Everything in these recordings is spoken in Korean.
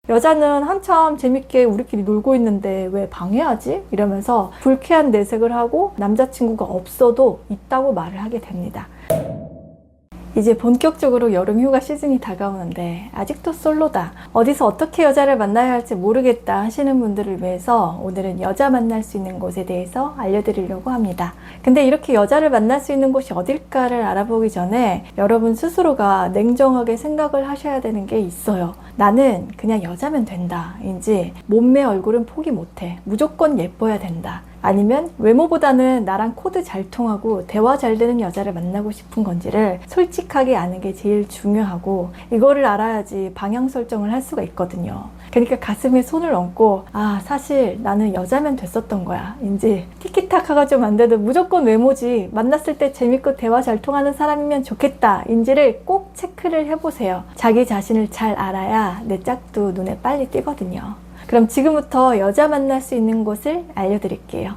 여자는 한참 재밌게 우리끼리 놀고 있는데 왜 방해하지? 이러면서 불쾌한 내색을 하고 남자친구가 없어도 있다고 말을 하게 됩니다. 이제 본격적으로 여름 휴가 시즌이 다가오는데 아직도 솔로다, 어디서 어떻게 여자를 만나야 할지 모르겠다 하시는 분들을 위해서 오늘은 여자 만날 수 있는 곳에 대해서 알려드리려고 합니다. 근데 이렇게 여자를 만날 수 있는 곳이 어딜까를 알아보기 전에 여러분 스스로가 냉정하게 생각을 하셔야 되는 게 있어요. 나는 그냥 여자면 된다 인지 몸매 얼굴은 포기 못해, 무조건 예뻐야 된다, 아니면 외모보다는 나랑 코드 잘 통하고 대화 잘 되는 여자를 만나고 싶은 건지를 솔직하게 아는 게 제일 중요하고, 이거를 알아야지 방향 설정을 할 수가 있거든요. 그러니까 가슴에 손을 얹고 사실 나는 여자면 됐었던 거야 인지 티키타카가 좀 안 돼도 무조건 외모지, 만났을 때 재밌고 대화 잘 통하는 사람이면 좋겠다 인지를 꼭 체크를 해보세요. 자기 자신을 잘 알아야 내 짝도 눈에 빨리 띄거든요. 그럼 지금부터 여자 만날 수 있는 곳을 알려드릴게요.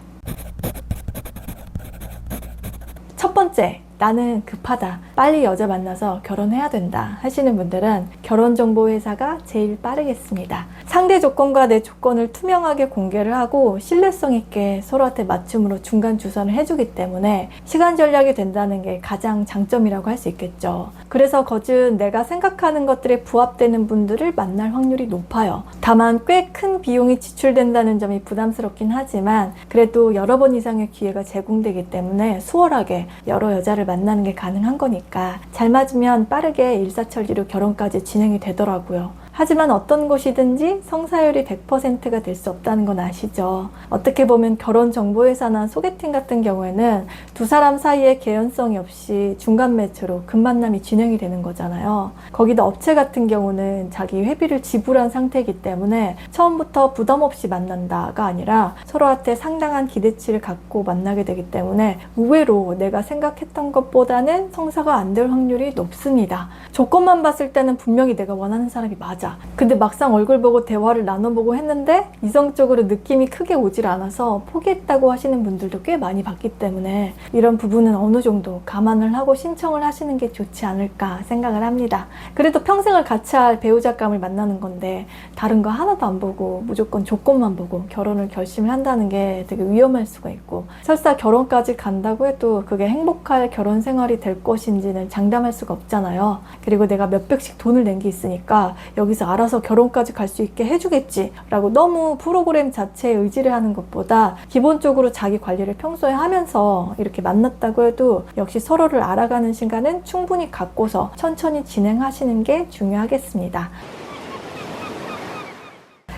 첫 번째, 나는 급하다, 빨리 여자 만나서 결혼해야 된다 하시는 분들은 결혼정보회사가 제일 빠르겠습니다. 상대 조건과 내 조건을 투명하게 공개를 하고 신뢰성 있게 서로한테 맞춤으로 중간 주선을 해주기 때문에 시간 절약이 된다는 게 가장 장점이라고 할 수 있겠죠. 그래서 거진 내가 생각하는 것들에 부합되는 분들을 만날 확률이 높아요. 다만 꽤 큰 비용이 지출된다는 점이 부담스럽긴 하지만 그래도 여러 번 이상의 기회가 제공되기 때문에 수월하게 여러 여자를 만나는 게 가능한 거니까 잘 맞으면 빠르게 일사천리로 결혼까지 진행이 되더라고요. 하지만 어떤 곳이든지 성사율이 100%가 될 수 없다는 건 아시죠? 어떻게 보면 결혼정보회사나 소개팅 같은 경우에는 두 사람 사이에 개연성이 없이 중간 매체로 급만남이 진행이 되는 거잖아요. 거기다 업체 같은 경우는 자기 회비를 지불한 상태이기 때문에 처음부터 부담 없이 만난다가 아니라 서로한테 상당한 기대치를 갖고 만나게 되기 때문에 의외로 내가 생각했던 것보다는 성사가 안 될 확률이 높습니다. 조건만 봤을 때는 분명히 내가 원하는 사람이 맞아. 근데 막상 얼굴 보고 대화를 나눠보고 했는데 이성적으로 느낌이 크게 오질 않아서 포기했다고 하시는 분들도 꽤 많이 봤기 때문에 이런 부분은 어느 정도 감안을 하고 신청을 하시는 게 좋지 않을까 생각을 합니다. 그래도 평생을 같이 할 배우자감을 만나는 건데 다른 거 하나도 안 보고 무조건 조건만 보고 결혼을 결심을 한다는 게 되게 위험할 수가 있고, 설사 결혼까지 간다고 해도 그게 행복할 결혼 생활이 될 것인지는 장담할 수가 없잖아요. 그리고 내가 몇백씩 돈을 낸 게 있으니까 여기서 알아서 결혼까지 갈 수 있게 해주겠지 라고 너무 프로그램 자체에 의지를 하는 것보다 기본적으로 자기 관리를 평소에 하면서 이렇게 만났다고 해도 역시 서로를 알아가는 시간은 충분히 갖고서 천천히 진행하시는 게 중요하겠습니다.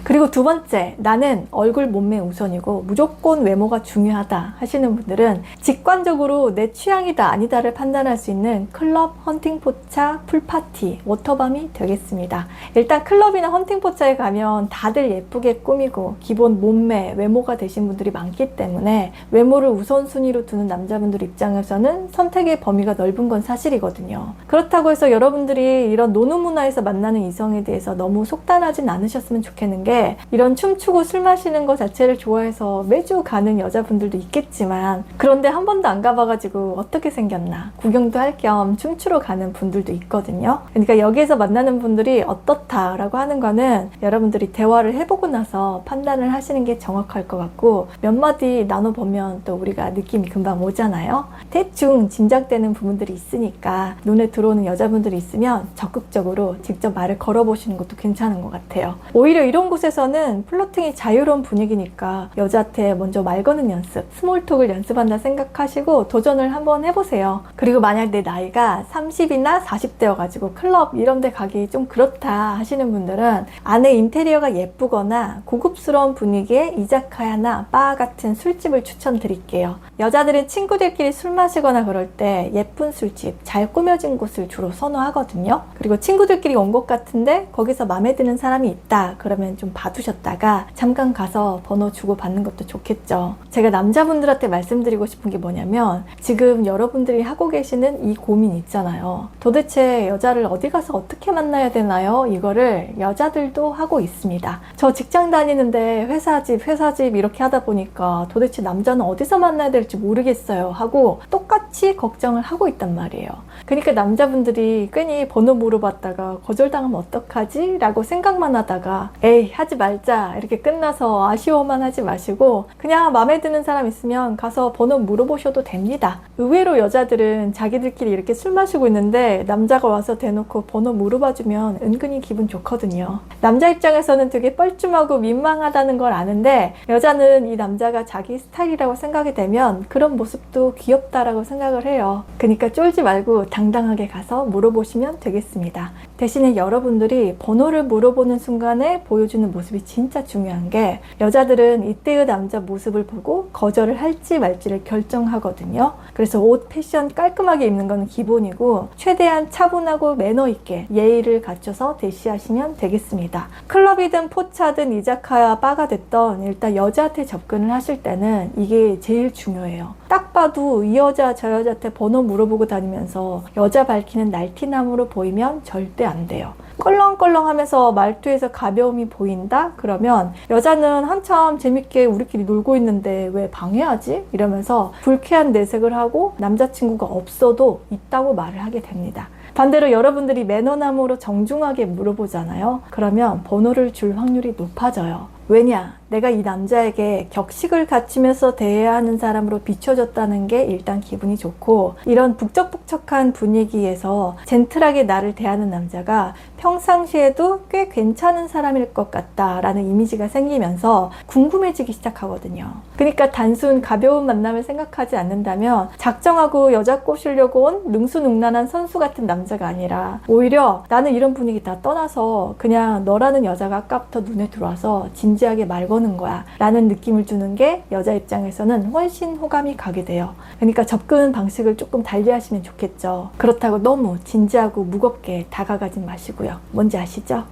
그리고 두 번째, 나는 얼굴 몸매 우선이고 무조건 외모가 중요하다 하시는 분들은 직관적으로 내 취향이다 아니다를 판단할 수 있는 클럽, 헌팅포차, 풀파티, 워터밤이 되겠습니다. 일단 클럽이나 헌팅포차에 가면 다들 예쁘게 꾸미고 기본 몸매, 외모가 되신 분들이 많기 때문에 외모를 우선순위로 두는 남자분들 입장에서는 선택의 범위가 넓은 건 사실이거든요. 그렇다고 해서 여러분들이 이런 노는 문화에서 만나는 이성에 대해서 너무 속단하진 않으셨으면 좋겠는 게, 이런 춤추고 술 마시는 거 자체를 좋아해서 매주 가는 여자분들도 있겠지만 그런데 한 번도 안 가봐가지고 어떻게 생겼나 구경도 할 겸 춤추러 가는 분들도 있거든요. 그러니까 여기에서 만나는 분들이 어떻다라고 하는 거는 여러분들이 대화를 해보고 나서 판단을 하시는 게 정확할 것 같고, 몇 마디 나눠보면 또 우리가 느낌이 금방 오잖아요. 대충 짐작되는 부분들이 있으니까 눈에 들어오는 여자분들이 있으면 적극적으로 직접 말을 걸어보시는 것도 괜찮은 것 같아요. 오히려 이런 곳에서는 플러팅이 자유로운 분위기니까 여자한테 먼저 말 거는 연습, 스몰톡을 연습한다 생각하시고 도전을 한번 해보세요. 그리고 만약 내 나이가 30이나 40대여가지고 클럽 이런 데 가기 좀 그렇다 하시는 분들은 안에 인테리어가 예쁘거나 고급스러운 분위기의 이자카야나 바 같은 술집을 추천드릴게요. 여자들은 친구들끼리 술 마시거나 그럴 때 예쁜 술집, 잘 꾸며진 곳을 주로 선호하거든요. 그리고 친구들끼리 온 것 같은데 거기서 마음에 드는 사람이 있다 그러면 좀 봐두셨다가 잠깐 가서 번호 주고 받는 것도 좋겠죠. 제가 남자분들한테 말씀드리고 싶은 게 뭐냐면, 지금 여러분들이 하고 계시는 이 고민 있잖아요. 도대체 여자를 어디 가서 어떻게 만나야 되나요? 이거를 여자들도 하고 있습니다. 저 직장 다니는데 회사 집 이렇게 하다 보니까 도대체 남자는 어디서 만나야 될지 모르겠어요 하고 똑같이 걱정을 하고 있단 말이에요. 그러니까 남자분들이 괜히 번호 물어봤다가 거절당하면 어떡하지? 라고 생각만 하다가 에이 하지 말자 이렇게 끝나서 아쉬워만 하지 마시고 그냥 마음에 드는 사람 있으면 가서 번호 물어보셔도 됩니다. 의외로 여자들은 자기들끼리 이렇게 술 마시고 있는데 남자가 와서 대놓고 번호 물어봐주면 은근히 기분 좋거든요. 남자 입장에서는 되게 뻘쭘하고 민망하다는 걸 아는데 여자는 이 남자가 자기 스타일이라고 생각이 되면 그런 모습도 귀엽다라고 생각을 해요. 그러니까 쫄지 말고 당당하게 가서 물어보시면 되겠습니다. 대신에 여러분들이 번호를 물어보는 순간에 보여주는 모습이 진짜 중요한 게 여자들은 이때의 남자 모습을 보고 거절을 할지 말지를 결정하거든요. 그래서 옷, 패션 깔끔하게 입는 건 기본이고 최대한 차분하고 매너 있게 예의를 갖춰서 대시하시면 되겠습니다. 클럽이든 포차든 이자카야 바가 됐던 일단 여자한테 접근을 하실 때는 이게 제일 중요해요. 딱 봐도 이 여자 저 여자한테 번호 물어보고 다니면서 여자 밝히는 날티남으로 보이면 절대 안 돼요. 껄렁껄렁하면서 말투에서 가벼움이 보인다? 그러면 여자는 한참 재밌게 우리끼리 놀고 있는데 왜 방해하지? 이러면서 불쾌한 내색을 하고 남자친구가 없어도 있다고 말을 하게 됩니다. 반대로 여러분들이 매너남으로 정중하게 물어보잖아요. 그러면 번호를 줄 확률이 높아져요. 왜냐? 내가 이 남자에게 격식을 갖추면서 대해야 하는 사람으로 비춰졌다는 게 일단 기분이 좋고 이런 북적북적한 분위기에서 젠틀하게 나를 대하는 남자가 평상시에도 꽤 괜찮은 사람일 것 같다라는 이미지가 생기면서 궁금해지기 시작하거든요. 그러니까 단순 가벼운 만남을 생각하지 않는다면 작정하고 여자 꼬시려고 온 능수능란한 선수 같은 남자가 아니라 오히려 나는 이런 분위기 다 떠나서 그냥 너라는 여자가 아까부터 눈에 들어와서 진지하게 말 거는 거야 라는 느낌을 주는 게 여자 입장에서는 훨씬 호감이 가게 돼요. 그러니까 접근 방식을 조금 달리 하시면 좋겠죠. 그렇다고 너무 진지하고 무겁게 다가가진 마시고요. 뭔지 아시죠?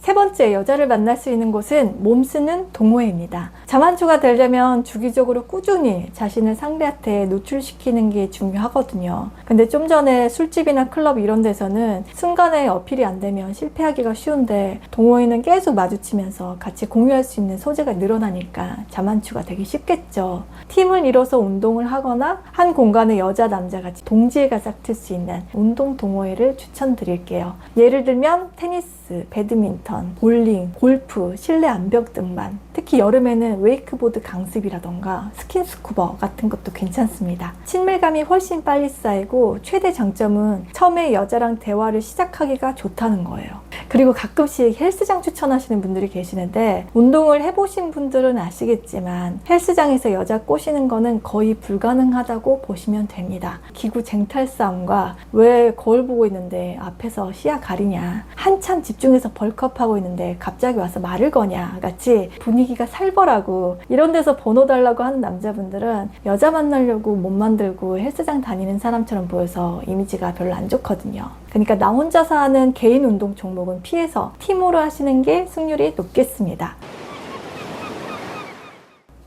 세 번째, 여자를 만날 수 있는 곳은 몸쓰는 동호회입니다. 자만추가 되려면 주기적으로 꾸준히 자신을 상대한테 노출시키는 게 중요하거든요. 근데 좀 전에 술집이나 클럽 이런 데서는 순간에 어필이 안 되면 실패하기가 쉬운데 동호회는 계속 마주치면서 같이 공유할 수 있는 소재가 늘어나니까 자만추가 되기 쉽겠죠. 팀을 이뤄서 운동을 하거나 한 공간에 여자, 남자 같이 동지애가 싹틀 수 있는 운동 동호회를 추천드릴게요. 예를 들면 테니스, 배드민턴, 볼링, 골프, 실내 암벽 등반, 특히 여름에는 웨이크보드 강습이라던가 스킨스쿠버 같은 것도 괜찮습니다. 친밀감이 훨씬 빨리 쌓이고 최대 장점은 처음에 여자랑 대화를 시작하기가 좋다는 거예요. 그리고 가끔씩 헬스장 추천하시는 분들이 계시는데 운동을 해보신 분들은 아시겠지만 헬스장에서 여자 꼬시는 거는 거의 불가능하다고 보시면 됩니다. 기구 쟁탈 싸움과 왜 거울 보고 있는데 앞에서 시야 가리냐, 한참 집중해서 벌컥하고 있는데 갑자기 와서 말을 거냐 같이 분위기가 살벌하고 이런 데서 번호 달라고 하는 남자분들은 여자 만나려고 몸 만들고 헬스장 다니는 사람처럼 보여서 이미지가 별로 안 좋거든요. 그러니까 나 혼자서 하는 개인 운동 종목은 피해서 팀으로 하시는 게 승률이 높겠습니다.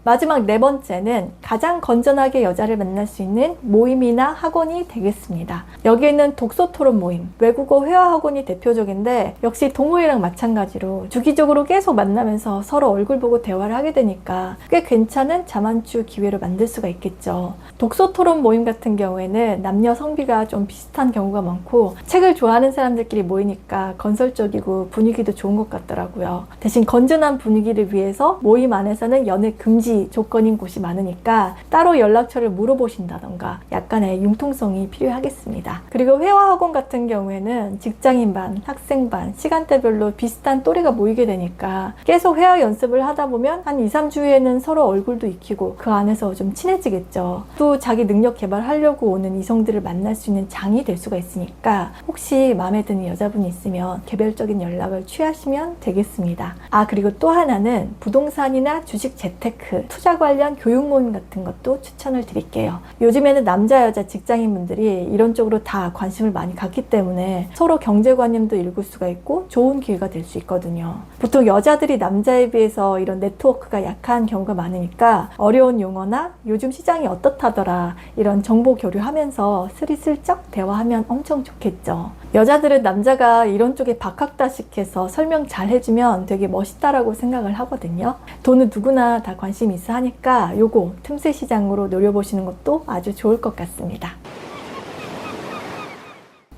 마지막 네 번째는 가장 건전하게 여자를 만날 수 있는 모임이나 학원이 되겠습니다. 여기에는 독서 토론 모임, 외국어 회화 학원이 대표적인데 역시 동호회랑 마찬가지로 주기적으로 계속 만나면서 서로 얼굴 보고 대화를 하게 되니까 꽤 괜찮은 자만추 기회를 만들 수가 있겠죠. 독서 토론 모임 같은 경우에는 남녀 성비가 좀 비슷한 경우가 많고 책을 좋아하는 사람들끼리 모이니까 건설적이고 분위기도 좋은 것 같더라고요. 대신 건전한 분위기를 위해서 모임 안에서는 연애 금지 조건인 곳이 많으니까 따로 연락처를 물어보신다던가 약간의 융통성이 필요하겠습니다. 그리고 회화학원 같은 경우에는 직장인 반, 학생 반, 시간대별로 비슷한 또래가 모이게 되니까 계속 회화 연습을 하다 보면 한 2, 3주 후에는 서로 얼굴도 익히고 그 안에서 좀 친해지겠죠. 또 자기 능력 개발하려고 오는 이성들을 만날 수 있는 장이 될 수가 있으니까 혹시 마음에 드는 여자분이 있으면 개별적인 연락을 취하시면 되겠습니다. 그리고 또 하나는 부동산이나 주식 재테크, 투자 관련 교육 모임 같은 것도 추천을 드릴게요. 요즘에는 남자 여자 직장인분들이 이런 쪽으로 다 관심을 많이 갖기 때문에 서로 경제관념도 읽을 수가 있고 좋은 기회가 될 수 있거든요. 보통 여자들이 남자에 비해서 이런 네트워크가 약한 경우가 많으니까 어려운 용어나 요즘 시장이 어떻다더라 이런 정보 교류하면서 스리슬쩍 대화하면 엄청 좋겠죠. 여자들은 남자가 이런 쪽에 박학다식해서 설명 잘 해주면 되게 멋있다라고 생각을 하거든요. 돈은 누구나 다 관심 있어 하니까 요거 틈새 시장으로 노려보시는 것도 아주 좋을 것 같습니다.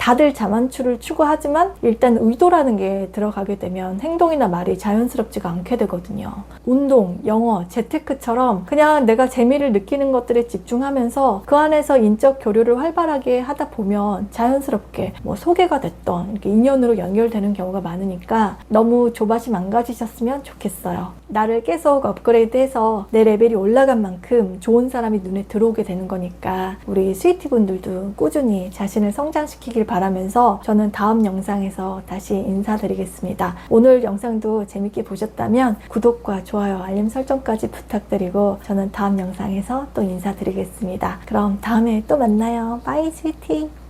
다들 자만추를 추구하지만 일단 의도라는 게 들어가게 되면 행동이나 말이 자연스럽지가 않게 되거든요. 운동, 영어, 재테크처럼 그냥 내가 재미를 느끼는 것들에 집중하면서 그 안에서 인적 교류를 활발하게 하다 보면 자연스럽게 뭐 소개가 됐던 이렇게 인연으로 연결되는 경우가 많으니까 너무 조바심 안 가지셨으면 좋겠어요. 나를 계속 업그레이드해서 내 레벨이 올라간 만큼 좋은 사람이 눈에 들어오게 되는 거니까 우리 스위티 분들도 꾸준히 자신을 성장시키길 바라면서 저는 다음 영상에서 다시 인사드리겠습니다. 오늘 영상도 재밌게 보셨다면 구독과 좋아요, 알림 설정까지 부탁드리고 저는 다음 영상에서 또 인사드리겠습니다. 그럼 다음에 또 만나요. 바이 스위티.